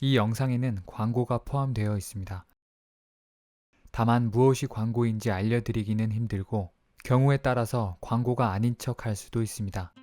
이 영상에는 광고가 포함되어 있습니다. 다만 무엇이 광고인지 알려드리기는 힘들고 경우에 따라서 광고가 아닌 척 할 수도 있습니다.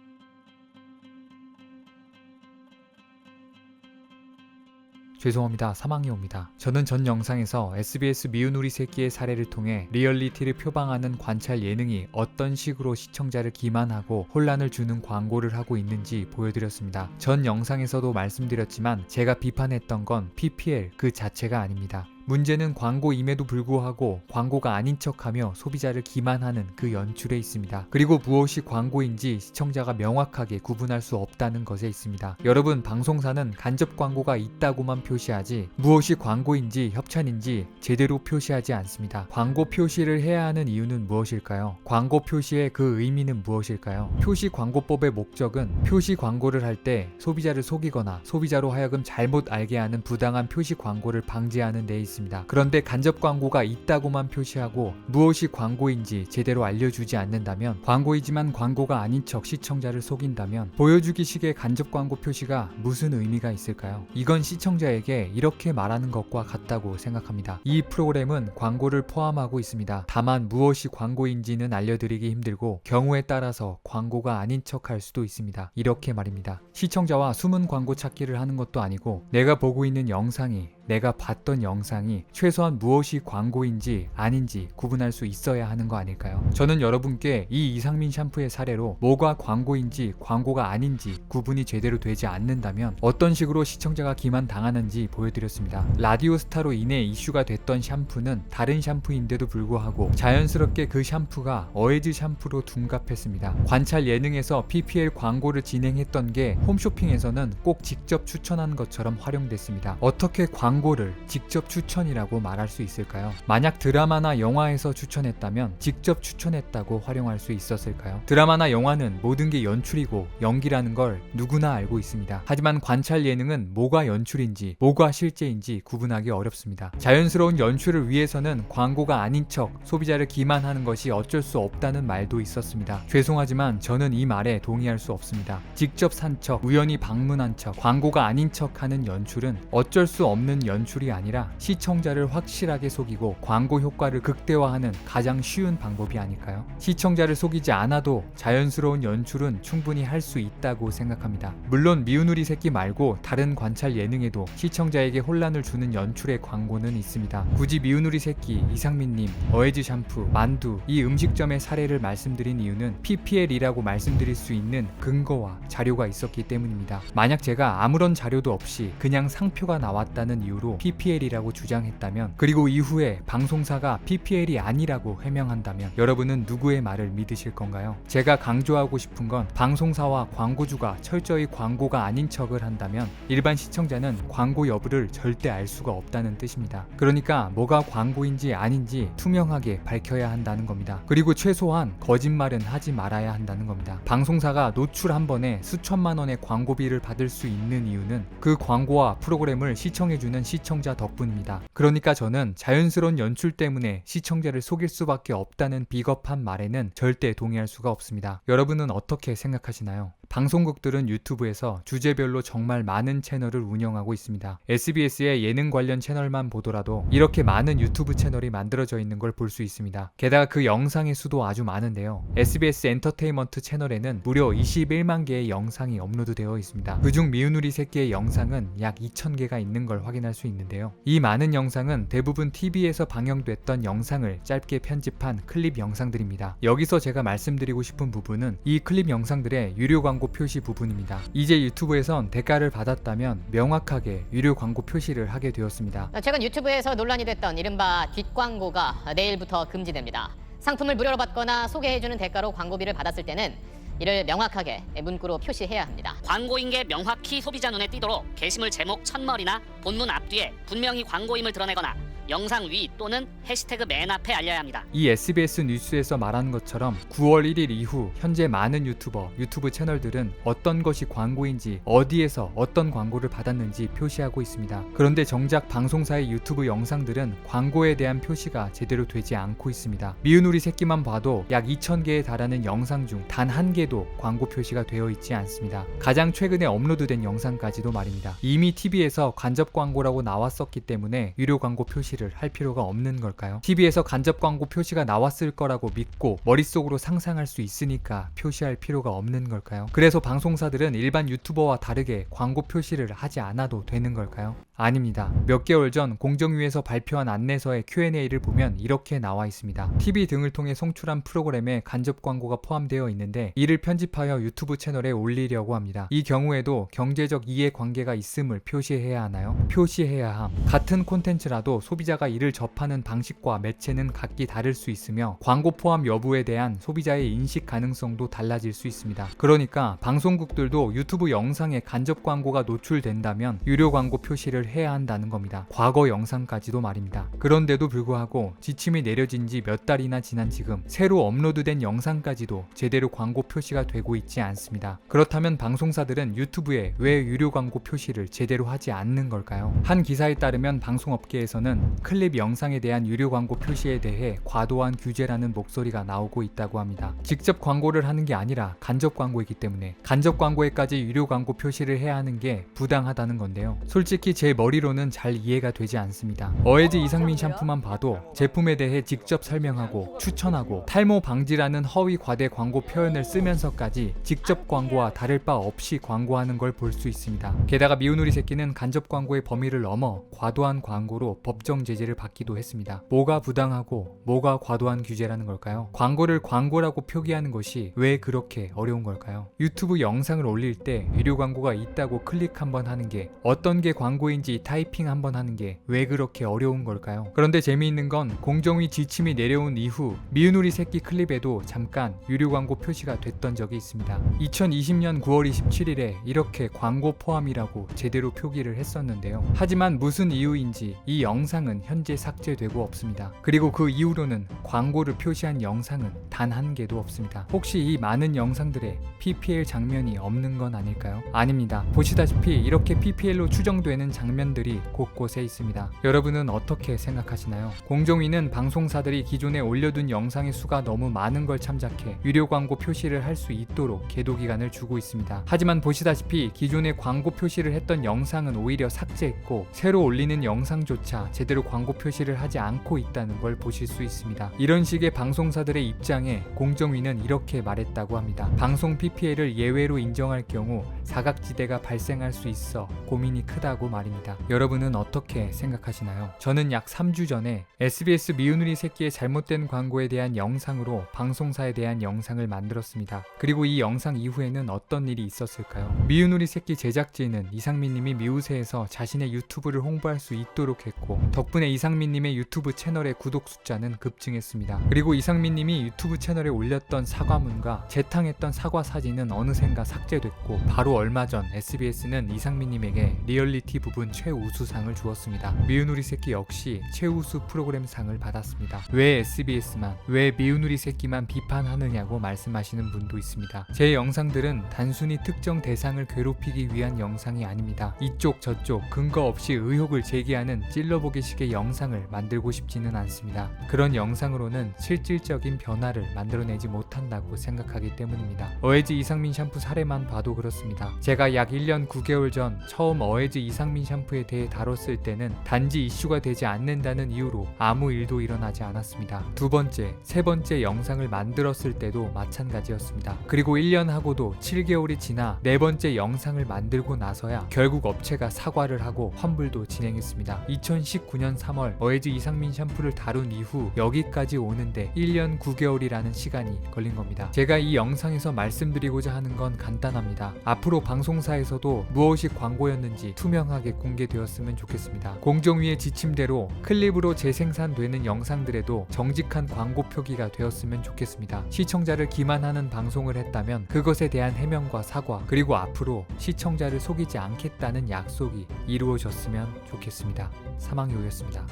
죄송합니다. 사망이 옵니다. 저는 전 영상에서 SBS 미운 우리 새끼의 사례를 통해 리얼리티를 표방하는 관찰 예능이 어떤 식으로 시청자를 기만하고 혼란을 주는 광고를 하고 있는지 보여드렸습니다. 전 영상에서도 말씀드렸지만 제가 비판했던 건 PPL 그 자체가 아닙니다. 문제는 광고임에도 불구하고 광고가 아닌 척하며 소비자를 기만하는 그 연출에 있습니다. 그리고 무엇이 광고인지 시청자가 명확하게 구분할 수 없다는 것에 있습니다. 여러분, 방송사는 간접 광고가 있다고만 표시하지 무엇이 광고인지 협찬인지 제대로 표시하지 않습니다. 광고 표시를 해야 하는 이유는 무엇일까요? 광고 표시의 그 의미는 무엇일까요? 표시 광고법의 목적은 표시 광고를 할 때 소비자를 속이거나 소비자로 하여금 잘못 알게 하는 부당한 표시 광고를 방지하는 데 있습니다. 그런데 간접 광고가 있다고만 표시하고 무엇이 광고인지 제대로 알려주지 않는다면, 광고이지만 광고가 아닌 척 시청자를 속인다면 보여주기식의 간접 광고 표시가 무슨 의미가 있을까요? 이건 시청자에게 이렇게 말하는 것과 같다고 생각합니다. 이 프로그램은 광고를 포함하고 있습니다. 다만 무엇이 광고인지는 알려드리기 힘들고 경우에 따라서 광고가 아닌 척 할 수도 있습니다. 이렇게 말입니다. 시청자와 숨은 광고 찾기를 하는 것도 아니고 내가 보고 있는 영상이, 내가 봤던 영상이 최소한 무엇이 광고인지 아닌지 구분할 수 있어야 하는 거 아닐까요? 저는 여러분께 이 이상민 샴푸의 사례로 뭐가 광고인지 광고가 아닌지 구분이 제대로 되지 않는다면 어떤 식으로 시청자가 기만당하는지 보여드렸습니다. 라디오 스타로 인해 이슈가 됐던 샴푸는 다른 샴푸인데도 불구하고 자연스럽게 그 샴푸가 어에즈 샴푸로 둔갑했습니다. 관찰 예능에서 PPL 광고를 진행했던 게 홈쇼핑에서는 꼭 직접 추천한 것처럼 활용됐습니다. 어떻게 광고를 직접 추천이라고 말할 수 있을까요? 만약 드라마나 영화에서 추천했다면 직접 추천했다고 활용할 수 있었을까요? 드라마나 영화는 모든 게 연출이고 연기라는 걸 누구나 알고 있습니다. 하지만 관찰 예능은 뭐가 연출인지 뭐가 실제인지 구분하기 어렵습니다. 자연스러운 연출을 위해서는 광고가 아닌 척 소비자를 기만하는 것이 어쩔 수 없다는 말도 있었습니다. 죄송하지만 저는 이 말에 동의할 수 없습니다. 직접 산 척, 우연히 방문한 척, 광고가 아닌 척 하는 연출은 어쩔 수 없는 연출이 아니라 시청자를 확실하게 속이고 광고 효과를 극대화하는 가장 쉬운 방법이 아닐까요? 시청자를 속이지 않아도 자연스러운 연출은 충분히 할 수 있다고 생각합니다. 물론 미운 우리 새끼 말고 다른 관찰 예능에도 시청자에게 혼란을 주는 연출의 광고는 있습니다. 굳이 미운 우리 새끼, 이상민님, 어에즈 샴푸, 만두 이 음식점의 사례를 말씀드린 이유는 PPL이라고 말씀드릴 수 있는 근거와 자료가 있었기 때문입니다. 만약 제가 아무런 자료도 없이 그냥 상표가 나왔다는 이유로 PPL이라고 주장했다면, 그리고 이후에 방송사가 PPL이 아니라고 해명한다면 여러분은 누구의 말을 믿으실 건가요? 제가 강조하고 싶은 건 방송사와 광고주가 철저히 광고가 아닌 척을 한다면 일반 시청자는 광고 여부를 절대 알 수가 없다는 뜻입니다. 그러니까 뭐가 광고인지 아닌지 투명하게 밝혀야 한다는 겁니다. 그리고 최소한 거짓말은 하지 말아야 한다는 겁니다. 방송사가 노출 한 번에 수천만 원의 광고비를 받을 수 있는 이유는 그 광고와 프로그램을 시청해주는 시청자 덕분입니다. 그러니까 저는 자연스러운 연출 때문에 시청자를 속일 수밖에 없다는 비겁한 말에는 절대 동의할 수가 없습니다. 여러분은 어떻게 생각하시나요? 방송국들은 유튜브에서 주제별로 정말 많은 채널을 운영하고 있습니다. SBS의 예능 관련 채널만 보더라도 이렇게 많은 유튜브 채널이 만들어져 있는 걸 볼 수 있습니다. 게다가 그 영상의 수도 아주 많은데요. SBS 엔터테인먼트 채널에는 무려 21만 개의 영상이 업로드되어 있습니다. 그중 미운 우리 새끼의 영상은 약 2,000개가 있는 걸 확인할 수 있는데요. 이 많은 영상은 대부분 TV에서 방영됐던 영상을 짧게 편집한 클립 영상들입니다. 여기서 제가 말씀드리고 싶은 부분은 이 클립 영상들의 유료 광고 표시 부분입니다. 이제 유튜브에선 대가를 받았다면 명확하게 유료 광고 표시를 하게 되었습니다. 최근 유튜브에서 논란이 됐던 이른바 뒷광고가 내일부터 금지됩니다. 상품을 무료로 받거나 소개해주는 대가로 광고비를 받았을 때는 이를 명확하게 문구로 표시해야 합니다. 광고인 게 명확히 소비자 눈에 띄도록 게시물 제목 첫머리나 본문 앞뒤에 분명히 광고임을 드러내거나 영상 위 또는 해시태그 맨 앞에 알려야 합니다. 이 SBS 뉴스에서 말하는 것처럼 9월 1일 이후 현재 많은 유튜브 채널들은 어떤 것이 광고인지 어디에서 어떤 광고를 받았는지 표시하고 있습니다. 그런데 정작 방송사의 유튜브 영상들은 광고에 대한 표시가 제대로 되지 않고 있습니다. 미운 우리 새끼만 봐도 약 2,000개에 달하는 영상 중 단 한 개도 광고 표시가 되어 있지 않습니다. 가장 최근에 업로드된 영상까지도 말입니다. 이미 TV에서 간접 광고라고 나왔었기 때문에 유료 광고 표시를 할 필요가 없는 걸까요? TV에서 간접 광고 표시가 나왔을 거라고 믿고 머릿속으로 상상할 수 있으니까 표시할 필요가 없는 걸까요? 그래서 방송사들은 일반 유튜버와 다르게 광고 표시를 하지 않아도 되는 걸까요? 아닙니다. 몇 개월 전 공정위에서 발표한 안내서의 Q&A를 보면 이렇게 나와 있습니다. TV 등을 통해 송출한 프로그램에 간접 광고가 포함되어 있는데 이를 편집하여 유튜브 채널에 올리려고 합니다. 이 경우에도 경제적 이해관계가 있음을 표시해야 하나요? 표시해야 함. 같은 콘텐츠라도 소비자가 이를 접하는 방식과 매체는 각기 다를 수 있으며 광고 포함 여부에 대한 소비자의 인식 가능성도 달라질 수 있습니다. 그러니까 방송국들도 유튜브 영상에 간접 광고가 노출된다면 유료 광고 표시를 해야 한다는 겁니다. 과거 영상까지도 말입니다. 그런데도 불구하고 지침이 내려진 지 몇 달이나 지난 지금 새로 업로드된 영상까지도 제대로 광고 표시가 되고 있지 않습니다. 그렇다면 방송사들은 유튜브에 왜 유료 광고 표시를 제대로 하지 않는 걸까요? 한 기사에 따르면 방송업계에서는 클립 영상에 대한 유료 광고 표시에 대해 과도한 규제라는 목소리가 나오고 있다고 합니다. 직접 광고를 하는 게 아니라 간접 광고이기 때문에 간접 광고에까지 유료 광고 표시를 해야 하는 게 부당하다는 건데요. 솔직히 제 머리로는 잘 이해가 되지 않습니다. 어에즈 이상민 샴푸만 봐도 제품에 대해 직접 설명하고 추천하고 탈모 방지라는 허위 과대 광고 표현을 쓰면서까지 직접 광고와 다를 바 없이 광고하는 걸 볼 수 있습니다. 게다가 미운 우리 새끼는 간접 광고의 범위를 넘어 과도한 광고로 법정 제재를 받기도 했습니다. 뭐가 부당하고 뭐가 과도한 규제라는 걸까요? 광고를 광고라고 표기하는 것이 왜 그렇게 어려운 걸까요? 유튜브 영상을 올릴 때 유료 광고가 있다고 클릭 한번 하는 게 어떤 게 광고인지 타이핑 한번 하는 게 왜 그렇게 어려운 걸까요? 그런데 재미있는 건 공정위 지침이 내려온 이후 미운 우리 새끼 클립에도 잠깐 유료 광고 표시가 됐던 적이 있습니다. 2020년 9월 27일에 이렇게 광고 포함이라고 제대로 표기를 했었는데요. 하지만 무슨 이유인지 이 영상은 현재 삭제되고 없습니다. 그리고 그 이후로는 광고를 표시한 영상은 단 한 개도 없습니다. 혹시 이 많은 영상들에 PPL 장면이 없는 건 아닐까요? 아닙니다. 보시다시피 이렇게 PPL로 추정되는 장면들이 곳곳에 있습니다. 여러분은 어떻게 생각하시나요? 공정위는 방송사들이 기존에 올려둔 영상의 수가 너무 많은 걸 참작해 유료 광고 표시를 할 수 있도록 계도 기간을 주고 있습니다. 하지만 보시다시피 기존에 광고 표시를 했던 영상은 오히려 삭제했고 새로 올리는 영상조차 제대로 광고 표시를 하지 않고 있다는 걸 보실 수 있습니다. 이런 식의 방송사들의 입장에 공정위는 이렇게 말했다고 합니다. 방송 PPL을 예외로 인정할 경우 사각지대가 발생할 수 있어 고민이 크다고 말입니다. 여러분은 어떻게 생각하시나요? 저는 약 3주 전에 SBS 미운 우리 새끼의 잘못된 광고에 대한 영상으로 방송사에 대한 영상을 만들었습니다. 그리고 이 영상 이후에는 어떤 일이 있었을까요? 미운 우리 새끼 제작진은 이상민님이 미우새에서 자신의 유튜브를 홍보할 수 있도록 했고 덕분에 이상민님의 유튜브 채널의 구독 숫자는 급증했습니다. 그리고 이상민님이 유튜브 채널에 올렸던 사과문과 재탕했던 사과 사진은 어느샌가 삭제됐고 바로 얼마 전 SBS는 이상민님에게 리얼리티 부분 최우수상을 주었습니다. 미운 우리 새끼 역시 최우수 프로그램상을 받았습니다. 왜 SBS만, 왜 미운 우리 새끼만 비판하느냐고 말씀하시는 분도 있습니다. 제 영상들은 단순히 특정 대상을 괴롭히기 위한 영상이 아닙니다. 이쪽 저쪽 근거 없이 의혹을 제기하는 찔러보기식의 영상을 만들고 싶지는 않습니다. 그런 영상으로는 실질적인 변화를 만들어내지 못한다고 생각하기 때문입니다. 어에즈 이상민 샴푸 사례만 봐도 그렇습니다. 제가 약 1년 9개월 전 처음 어에즈 이상민 샴푸에 대해 다뤘을 때는 단지 이슈가 되지 않는다는 이유로 아무 일도 일어나지 않았습니다. 두 번째, 세 번째 영상을 만들었을 때도 마찬가지였습니다. 그리고 1년 하고도 7개월이 지나 네 번째 영상을 만들고 나서야 결국 업체가 사과를 하고 환불도 진행했습니다. 2019년 3월 어에즈 이상민 샴푸를 다룬 이후 여기까지 오는데 1년 9개월이라는 시간이 걸린 겁니다. 제가 이 영상에서 말씀드리고자 하는 건 간단합니다. 앞으로 방송사에서도 무엇이 광고였는지 투명하게 공개되었으면 좋겠습니다. 공정위의 지침대로 클립으로 재생산되는 영상들에도 정직한 광고 표기가 되었으면 좋겠습니다. 시청자를 기만하는 방송을 했다면 그것에 대한 해명과 사과, 그리고 앞으로 시청자를 속이지 않겠다는 약속이 이루어졌으면 좋겠습니다. 사망요였습니다.